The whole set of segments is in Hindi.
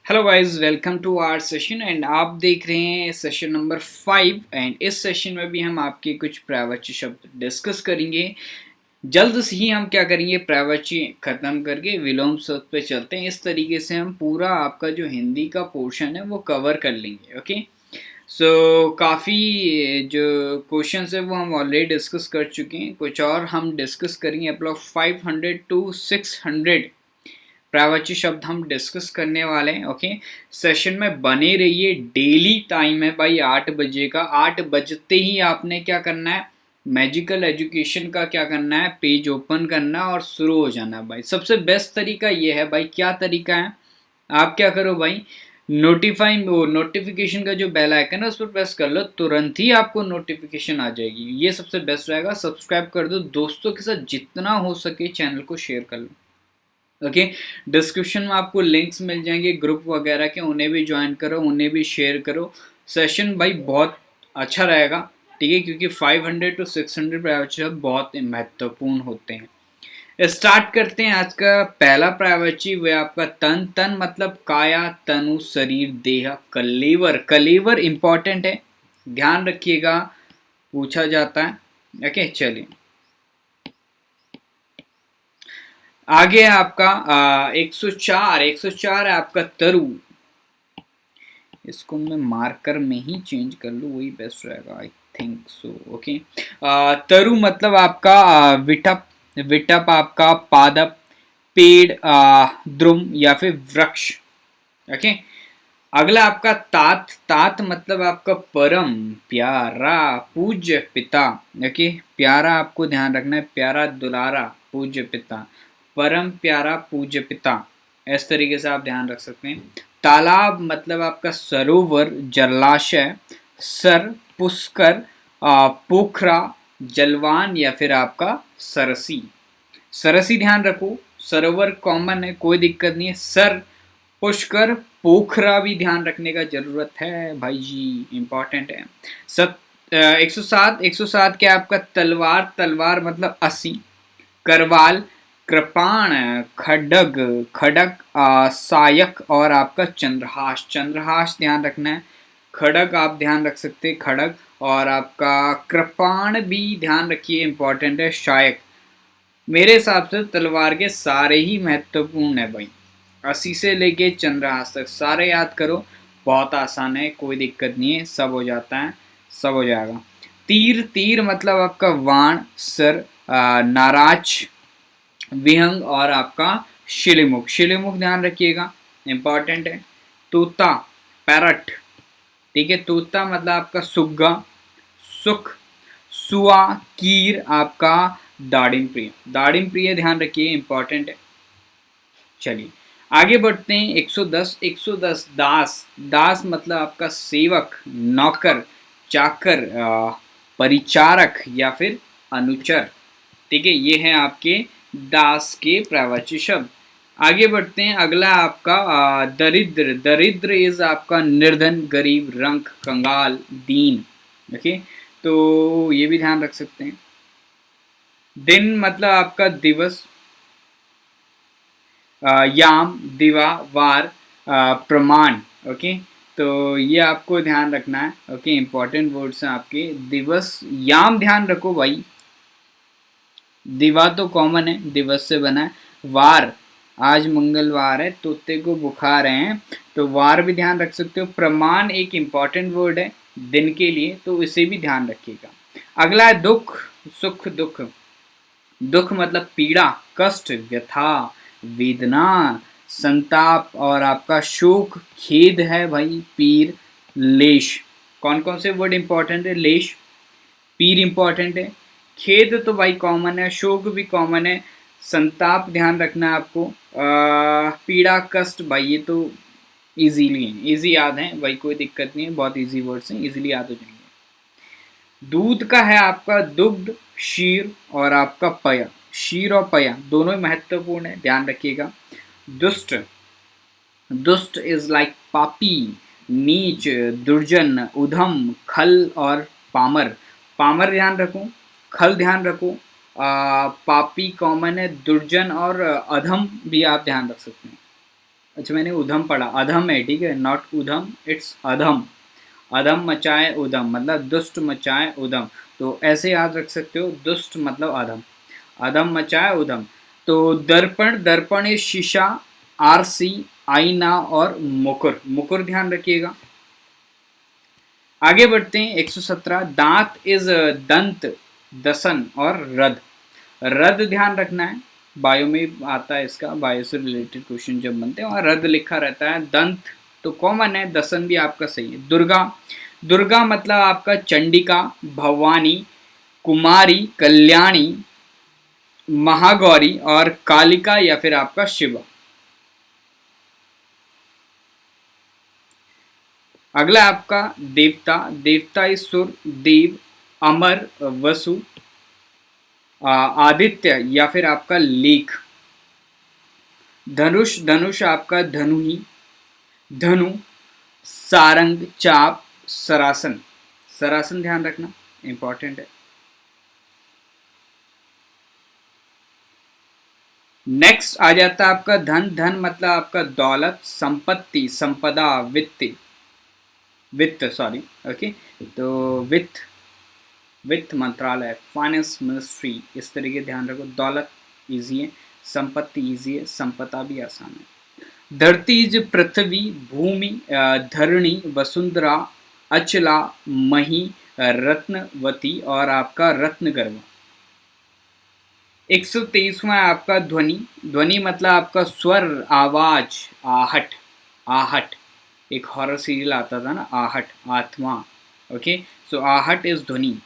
Hello guys, welcome to our session and आप देख रहे हैं सेशन नंबर 5। एंड इस सेशन में भी हम आपके कुछ प्रायवाची शब्द डिस्कस करेंगे। जल्द से ही हम क्या करेंगे, प्रायवाची खत्म करके विलोम शब्द पे चलते हैं। इस तरीके से हम पूरा आपका जो हिंदी का पोर्शन है वो कवर कर लेंगे। ओके, सो काफ़ी जो क्वेश्चंस है वो हम ऑलरेडी डिस्कस कर चुके हैं। कुछ और हम डिस्कस करेंगे। अप्रोक्स 500 टू 600 प्रायवाची शब्द हम डिस्कस करने वाले हैं। ओके, सेशन में बने रहिए। डेली टाइम है भाई 8 बजे का। 8 बजते ही आपने क्या करना है, मैजिकल एजुकेशन का क्या करना है, पेज ओपन करना और शुरू हो जाना भाई। सबसे बेस्ट तरीका ये है भाई। क्या तरीका है, आप क्या करो भाई, नोटिफिकेशन का जो बेल आइकन है उस पर प्रेस कर लो, तुरंत ही आपको नोटिफिकेशन आ जाएगी। ये सबसे बेस्ट रहेगा। सब्सक्राइब कर दो, दोस्तों के साथ जितना हो सके चैनल को शेयर कर लो। ओके, डिस्क्रिप्शन में आपको लिंक्स मिल जाएंगे ग्रुप वगैरह के, उन्हें भी ज्वाइन करो, उन्हें भी शेयर करो। सेशन भाई बहुत अच्छा रहेगा, ठीक है, क्योंकि 500 टू 600 प्राइवेट शब्द बहुत महत्वपूर्ण होते हैं। स्टार्ट करते हैं आज का पहला प्राइवेची। वह आपका तन। तन मतलब काया, तनु, शरीर, देह। कलेवर, कलेवर इंपॉर्टेंट है, ध्यान रखिएगा, पूछा जाता है। ओके, चलिए आगे है आपका 104। 104 है आपका तरु। इसको मैं मार्कर में ही चेंज कर लूँ, वही बेस्ट रहेगा, आई थिंक सो। ओके, तरु मतलब आपका विटप। विटप आपका पादप, पेड़, द्रुम या फिर वृक्ष। ओके, अगला आपका तात। तात मतलब आपका परम प्यारा पूज्य पिता। ओके, प्यारा आपको ध्यान रखना है, प्यारा दुलारा पूज्य पिता, परम प्यारा पूज्य पिता, इस तरीके से आप ध्यान रख सकते हैं। तालाब मतलब आपका सरोवर, जलाशय, सर, पुष्कर, पोखरा, जलवान या फिर आपका सरसी। सरसी ध्यान रखो, सरोवर कॉमन है, कोई दिक्कत नहीं है। सर, पुष्कर, पोखरा भी ध्यान रखने का जरूरत है भाई जी, इंपॉर्टेंट है। 107। 107 क्या आपका तलवार। तलवार मतलब 80। करवाल, कृपाण, खडग, खडक, सायक और आपका चंद्रहास। चंद्रहास ध्यान रखना है। खड़ग आप ध्यान रख सकते हैं, खड़ग। और आपका कृपाण भी ध्यान रखिए, इंपॉर्टेंट है। शायक। मेरे हिसाब से तलवार के सारे ही महत्वपूर्ण है भाई, 80 से लेके चंद्रहास तक सारे याद करो, बहुत आसान है, कोई दिक्कत नहीं है, सब हो जाता है, सब हो जाएगा। तीर। तीर मतलब आपका वाण, सर, नाराज, विहंग और आपका शिलिमुख। शिलिमुख ध्यान रखिएगा, इंपॉर्टेंट है। तोता, पैरट, ठीक है। तोता मतलब आपका सुग्गा, सुख, सुआ, कीर आपका दाड़िम प्रिय। दाड़िम प्रिय ध्यान रखिए, इंपॉर्टेंट है। चलिए आगे बढ़ते हैं। 110। 110 दास। दास मतलब आपका सेवक, नौकर, चाकर, परिचारक या फिर अनुचर, ठीक है। ये है आपके दास के प्रायवाची शब्द। आगे बढ़ते हैं। अगला आपका दरिद्र। दरिद्र इज आपका निर्धन, गरीब, रंक, कंगाल, दीन। ओके, तो ये भी ध्यान रख सकते हैं। दिन मतलब आपका दिवस, याम, दिवा, वार, प्रमाण। ओके, तो ये आपको ध्यान रखना है। ओके, इंपॉर्टेंट वर्ड्स हैं आपके। दिवस, याम ध्यान रखो भाई, दिवा तो कॉमन है, दिवस से बना है। वार, आज मंगलवार है, तोते को बुखार है, तो वार भी ध्यान रख सकते हो। प्रमाण एक इंपॉर्टेंट वर्ड है दिन के लिए, तो इसे भी ध्यान रखिएगा। अगला है दुख, सुख, दुख। दुख मतलब पीड़ा, कष्ट, व्यथा, वेदना, संताप और आपका शोक, खेद है भाई, पीर, लेश। कौन कौन से वर्ड इंपॉर्टेंट है, लेश, पीर इंपॉर्टेंट है, खेद तो भाई कॉमन है, शोक भी कॉमन है, संताप ध्यान रखना है आपको, पीड़ा, कष्ट भाई ये तो इजीली है, इजी याद है भाई, कोई दिक्कत नहीं है, बहुत इजी वर्ड्स हैं, इजीली याद हो जाएंगे। दूध का है आपका दुग्ध, शीर और आपका पया। शीर और पया दोनों ही महत्वपूर्ण है, ध्यान रखिएगा। दुष्ट, दुष्ट इज लाइक पापी, नीच, दुर्जन, उधम, खल और पामर। पामर ध्यान रखो, खल ध्यान रखो, पापी कॉमन है, दुर्जन और अधम भी आप ध्यान रख सकते हैं। अच्छा मैंने उधम पढ़ा, अधम है, ठीक है, नॉट उधम, इट्स अधम। अधम मचाए उधम मतलब दुष्ट मचाए उधम, तो ऐसे याद रख सकते हो, दुष्ट मतलब अधम, अधम मचाए उधम। तो दर्पण, दर्पण इज शीशा, आरसी आईना, और मुकुर, मुकुर ध्यान रखिएगा। आगे बढ़ते हैं 117, दांत इज दंत, दसन, और रद, रद ध्यान रखना है, बायो में आता है इसका, बायो से रिलेटेड क्वेश्चन जब बनते हैं वहाँ रद लिखा रहता है। दंत तो कॉमन है, दसन भी आपका सही है। दुर्गा, दुर्गा मतलब आपका चंडिका, भवानी, कुमारी, कल्याणी, महागौरी, और कालिका या फिर आपका शिवा। अगला आपका देवता, देवता ईश्वर, देव, अमर, वसु, आदित्य या फिर आपका लेख। धनुष, धनुष आपका धनु ही, धनु, सारंग, चाप, सरासन, सरासन ध्यान रखना इंपॉर्टेंट है। नेक्स्ट आ जाता है आपका धन, धन मतलब आपका दौलत, संपत्ति, संपदा, वित्त, वित्त सॉरी, ओके, तो वित्त, वित्त मंत्रालय, फाइनेंस मिनिस्ट्री, इस तरीके ध्यान रखो। दौलत इजी है, संपत्ति इजी है, संपदा भी आसान है। धरती इज पृथ्वी, भूमि, धरणी, वसुंधरा, अचला, मही, रत्नवती, और आपका रत्नगर्भ। 123वां आपका ध्वनि, ध्वनि मतलब आपका स्वर, आवाज, आहट, आहट, एक हॉरर सीरियल आता था ना आहट, आत्मा, ओके, सो आहट इज ध्वनि,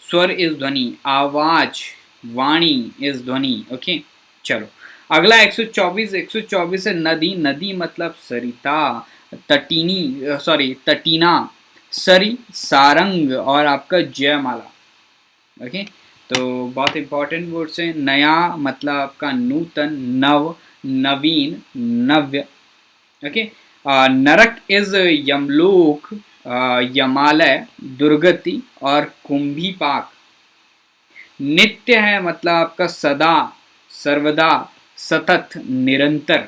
स्वर इज ध्वनि, आवाज, वाणी इज ध्वनि, ओके। चलो अगला 124, 124 है नदी, नदी मतलब सरिता, तटीनी, सॉरी तटीना, सरी, सारंग, और आपका जयमाला, ओके। तो बहुत इंपॉर्टेंट वर्ड्स हैं। नया मतलब आपका नूतन, नव, नवीन, नव्य, ओके। नरक इज यमलोक, यमालय, दुर्गति, और कुंभीपाक। नित्य है मतलब आपका सदा, सर्वदा, सतत, निरंतर।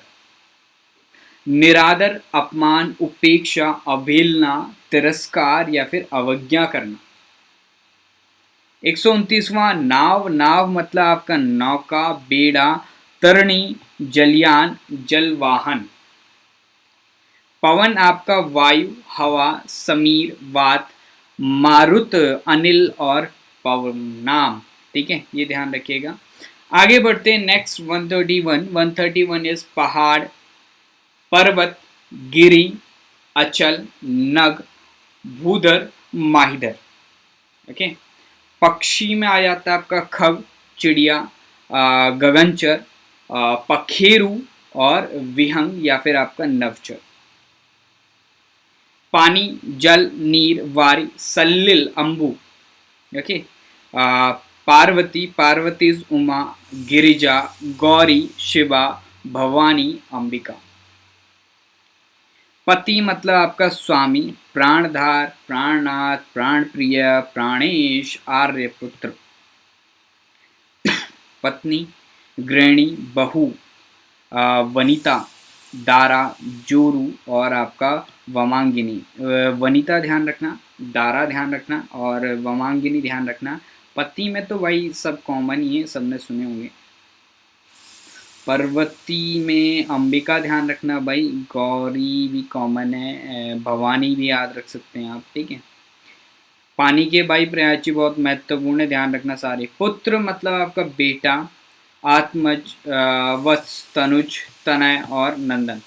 निरादर, अपमान, उपेक्षा, अवहेलना, तिरस्कार या फिर अवज्ञा करना। 129वां नाव, नाव मतलब आपका नौका, बेड़ा, तरणी, जलयान, जलवाहन। पवन आपका वायु, हवा, समीर, वात, मारुत, अनिल, और पवनाम, ठीक है, ये ध्यान रखिएगा। आगे बढ़ते हैं नेक्स्ट 131, 131 इज पहाड़, पर्वत, गिरी, अचल, नग, भूधर, माहिधर, ओके। पक्षी में आ जाता है आपका खग, चिड़िया, गगनचर, पखेरु, और विहंग या फिर आपका नवचर। पानी, जल, नीर, वारी, सलिल, अंबु, ओके। पार्वती, पार्वती उमा, गिरिजा, गौरी, शिवा, भवानी, अंबिका। पति मतलब आपका स्वामी, प्राणधार, प्राणनाथ, प्राणप्रिय, प्राणेश, आर्यपुत्र। पत्नी, गृहिणी, बहू, वनिता, दारा, जोरू, और आपका वमांगिनी। वनिता ध्यान रखना, दारा ध्यान रखना, और वमांगिनी ध्यान रखना। पति में तो भाई सब कॉमन ही है, सबने सुने होंगे। पर्वती में अंबिका ध्यान रखना भाई, गौरी भी कॉमन है, भवानी भी याद रख सकते हैं आप, ठीक है। पानी के भाई प्रयाची बहुत महत्वपूर्ण है, ध्यान रखना सारे। पुत्र मतलब आपका बेटा, आत्मज, वत्स, तनुज, तनय, और नंदन,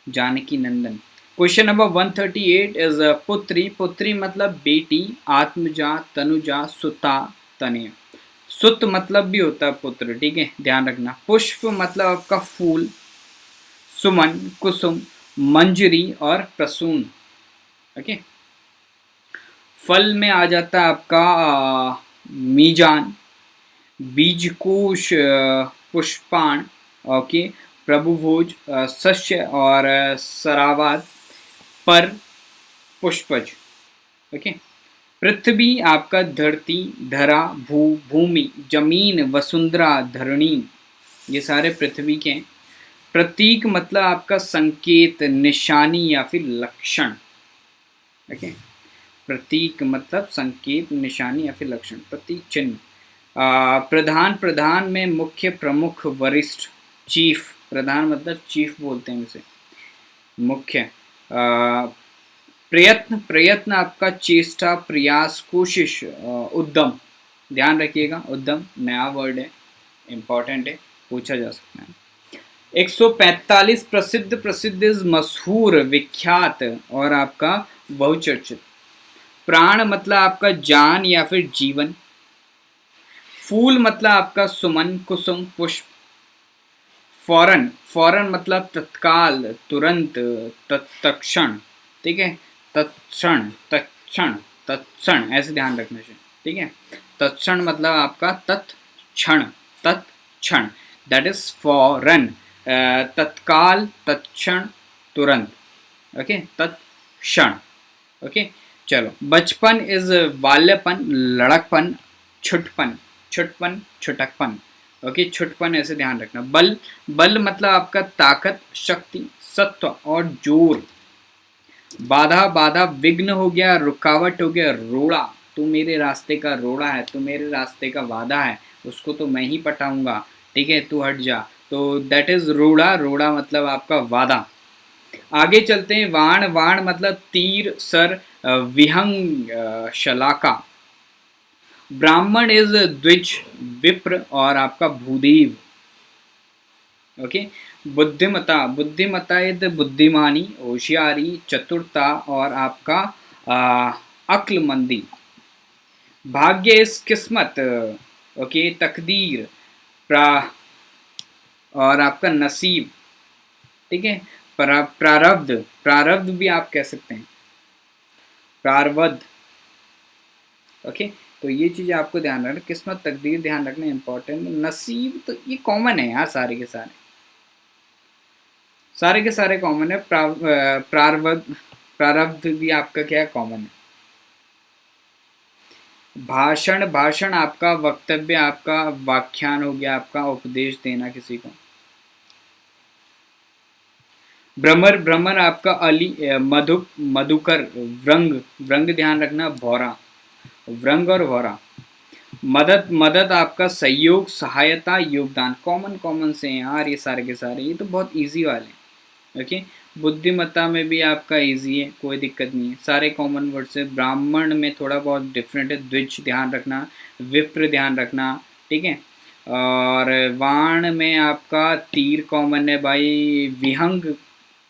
जानकी नंदन। क्वेश्चन नंबर 138 इज पुत्री, पुत्री मतलब बेटी, आत्मजा, तनुजा, सुता, तनय। सुत मतलब भी होता है पुत्र, ठीक है, ध्यान रखना। पुष्प मतलब आपका फूल, सुमन, कुसुम, मंजरी, और प्रसून, ओके। फल में आ जाता है आपका मीजान, बीजकोश, पुष्पाण, ओके, प्रभुभोज, सस्य, और सरावाद, पर, पुष्पज, ओके। पृथ्वी आपका धरती, धरा, भूमि, जमीन, वसुंधरा, धरणी, ये सारे पृथ्वी के हैं। प्रतीक मतलब आपका संकेत, निशानी या फिर लक्षण। ओके, प्रतीक मतलब संकेत, निशानी या फिर लक्षण, प्रतीक, चिन्ह। प्रधान, प्रधान में मुख्य, प्रमुख, वरिष्ठ, चीफ। प्रधान मतलब चीफ बोलते हैं उसे, मुख्य। प्रयत्न, प्रयत्न आपका चेष्टा, प्रयास, कोशिश, उद्यम। ध्यान रखिएगा, उद्यम नया वर्ड है, इंपॉर्टेंट है, पूछा जा सकता है। 145 प्रसिद्ध, प्रसिद्ध इज मशहूर, विख्यात और आपका बहुचर्चित। प्राण मतलब आपका जान या फिर जीवन। फूल मतलब आपका सुमन, कुसुम, पुष्प। फौरन, फौरन मतलब तत्काल, तुरंत, तत्क्षण। ठीक है, तत्क्षण, तत्क्षण, तत्क्षण, ऐसे ध्यान रखना चाहिए। ठीक है, तत्क्षण मतलब आपका तत्क्षण, तत्क्षण, दैट इज फौरन, तत्काल, तत्क्षण, तुरंत। ओके, तत्क्षण। ओके, चलो। बचपन इज बाल्यपन, लड़कपन, छुटपन, छुटपन, छुटकपन। ओके, छुटपन ऐसे ध्यान रखना। बल, बल मतलब आपका ताकत, शक्ति, सत्व और जोर। बाधा, बाधा विघ्न हो गया, रुकावट हो गया, रोड़ा। तू मेरे रास्ते का रोड़ा है, तू मेरे रास्ते का बाधा है, उसको तो मैं ही पटाऊंगा, ठीक है, तू हट जा। तो दैट इज रोड़ा, रोड़ा मतलब आपका वादा। आगे चलते हैं। वाण, वाण मतलब तीर, सर, विहंग, शलाका। ब्राह्मण इज द्विज, विप्र और आपका भूदेव। ओके, बुद्धिमता, बुद्धिमता इज बुद्धिमानी, होशियारी, चतुरता और आपका अक्लमंदी। भाग्य इज किस्मत, ओके, तकदीर, प्रा और आपका नसीब। ठीक है, प्रारब्ध, प्रारब्ध भी आप कह सकते हैं, प्रारब्ध। ओके, तो ये चीज़ें आपको ध्यान रखना। किस्मत, तकदीर ध्यान रखना इंपॉर्टेंट। नसीब तो ये कॉमन है यार, सारे के सारे, सारे के सारे कॉमन है। प्रारब्ध, प्रारब्ध भी आपका क्या है, कॉमन है। भाषण, भाषण आपका वक्तव्य, आपका व्याख्यान हो गया, आपका उपदेश देना किसी को। भ्रमर, भ्रमर आपका अली, मधु, मधुकर, व्रंग, व्रंग ध्यान रखना, भौरा, व्रंग और भौरा। मदद, मदद आपका सहयोग, सहायता, योगदान। कॉमन कॉमन से हैं यार ये सारे के सारे, ये तो बहुत इजी वाले हैं। ओके, बुद्धिमत्ता में भी आपका इजी है, कोई दिक्कत नहीं है, सारे कॉमन वर्ड से। ब्राह्मण में थोड़ा बहुत डिफरेंट है, द्विज ध्यान रखना, विप्र ध्यान रखना, ठीक है। और वाण में आपका तीर कॉमन है भाई, विहंग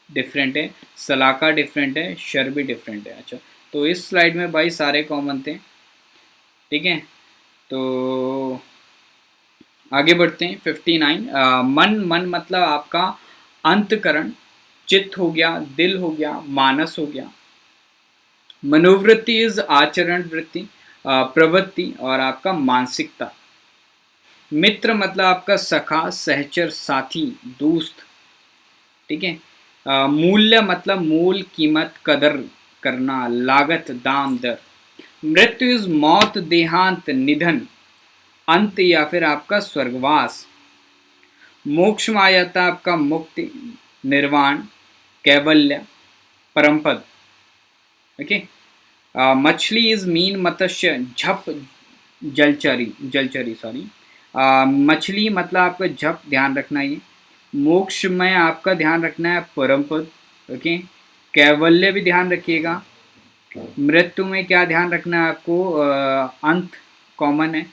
डिफरेंट है, सलाका डिफरेंट है, शर भी डिफरेंट है। अच्छा, तो इस स्लाइड में भाई सारे कॉमन थे, ठीक है। तो आगे बढ़ते हैं। 59, मन, मन मतलब आपका अंतकरण, चित्त हो गया, दिल हो गया, मानस हो गया। मनोवृत्ति इज आचरण वृत्ति, प्रवृत्ति और आपका मानसिकता। मित्र मतलब आपका सखा, सहचर, साथी, दोस्त, ठीक है। मूल्य मतलब मूल, कीमत, कदर करना, लागत, दाम, दर। मृत्यु इज मौत, देहांत, निधन, अंत या फिर आपका स्वर्गवास। मोक्ष में आ जाता है आपका मुक्ति, निर्वाण, कैवल्य, परमपद। ओके, मछली इज मीन, मत्स्य, झप, जलचरी, जलचरी सॉरी। मछली मतलब आपका झप, ध्यान रखना ये। मोक्ष में आपका ध्यान रखना है परमपद। ओके, कैवल्य भी ध्यान रखिएगा। मृत्यु में क्या ध्यान रखना है आपको, अंत कॉमन है,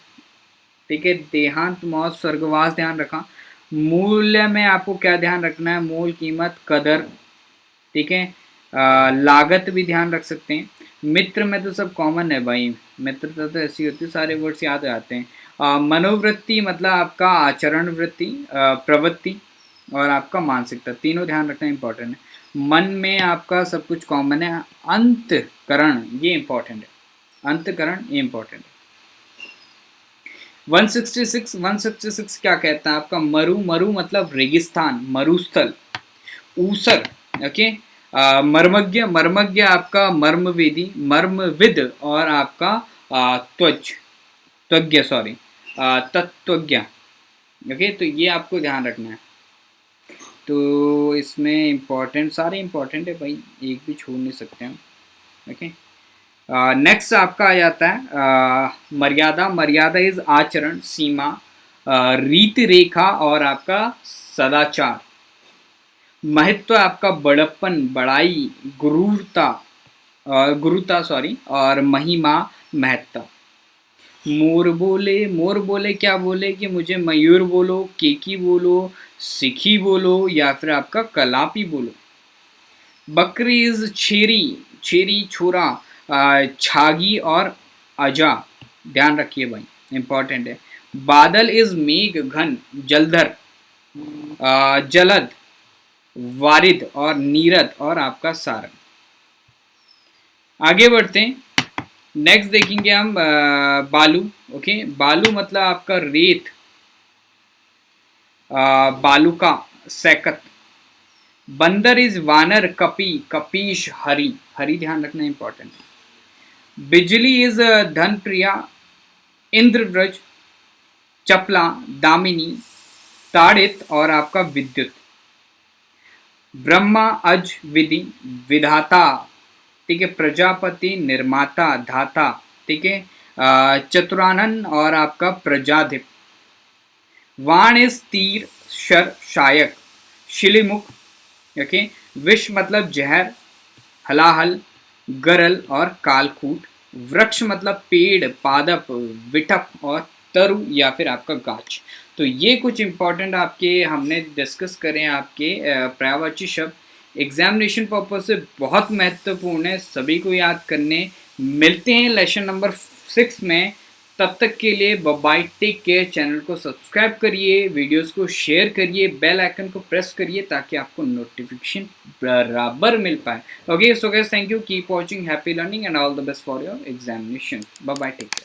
ठीक है। देहांत, मौत, स्वर्गवास ध्यान रखा। मूल्य में आपको क्या ध्यान रखना है, मूल, कीमत, कदर, ठीक है। लागत भी ध्यान रख सकते हैं। मित्र में तो सब कॉमन है भाई, मित्रता तो ऐसी होती है, सारे वर्ड्स याद आते हैं। मनोवृत्ति मतलब आपका आचरण वृत्ति, प्रवृत्ति और आपका मानसिकता, तीनों ध्यान रखना इंपॉर्टेंट है। मन में आपका सब कुछ कॉमन है। अंतकरण ये इंपॉर्टेंट है, अंतकरण ये इंपॉर्टेंट है। 166, 166 क्या कहता है आपका, मरु, मरु मतलब रेगिस्तान, मरुस्थल। ऊसर, ओके। मर्मज्ञ, मर्मज्ञ आपका मर्मवेदी, मर्मविद और आपका त्वच, त्वज्ञ सॉरी, तत्वज्ञ। ओके, तो ये आपको ध्यान रखना है। तो इसमें इम्पोर्टेंट सारे इम्पोर्टेंट है भाई, एक भी छोड़ नहीं सकते हम। ओके, नेक्स्ट आपका आ जाता है मर्यादा। मर्यादा इज आचरण, सीमा, रीति रेखा और आपका सदाचार। महत्व आपका बड़प्पन, बड़ाई, गुरूरता, गुरुता सॉरी, और महिमा, महत्ता। मोर बोले क्या बोले कि मुझे मयूर बोलो, केकी बोलो, सिखी बोलो या फिर आपका कलापी बोलो। बकरी इज छेरी, छेरी छोरा, छागी और अजा, ध्यान रखिए भाई, इंपॉर्टेंट है। बादल इज मेघ, घन, जलधर, जलद, वारिद और नीरद और आपका सारंग। आगे बढ़ते हैं, नेक्स्ट देखेंगे हम बालू। ओके, बालू मतलब आपका रेत, बालूका, सैकत। बंदर इज वानर, कपी, कपीश, हरी, हरी ध्यान रखना इंपॉर्टेंट है। बिजली इज धन प्रिया, इंद्रव्रज, चपला, दामिनी, ताड़ित और आपका विद्युत। ब्रह्मा अज, विधि, विधाता, ठीक है, प्रजापति, निर्माता, धाता, ठीक है, चतुरानन और आपका प्रजाधिप। वाण इज तीर, शर, शायक, शिलिमुख, ओके। विष मतलब जहर, हलाहल, गरल और कालकूट। वृक्ष मतलब पेड़, पादप, विटप और तरु या फिर आपका गाछ। तो ये कुछ इंपॉर्टेंट आपके हमने डिस्कस करें, आपके पर्यायवाची शब्द एग्जामिनेशन पर्पज से बहुत महत्वपूर्ण है, सभी को याद करने। मिलते हैं लेसन नंबर 6 में, तब तक के लिए बाय, टेक केयर। चैनल को सब्सक्राइब करिए, वीडियोस को शेयर करिए, बेल आइकन को प्रेस करिए ताकि आपको नोटिफिकेशन बराबर मिल पाए। Okay, so guys, thank you, keep watching, happy learning and all the best for your examination. Bye, take care.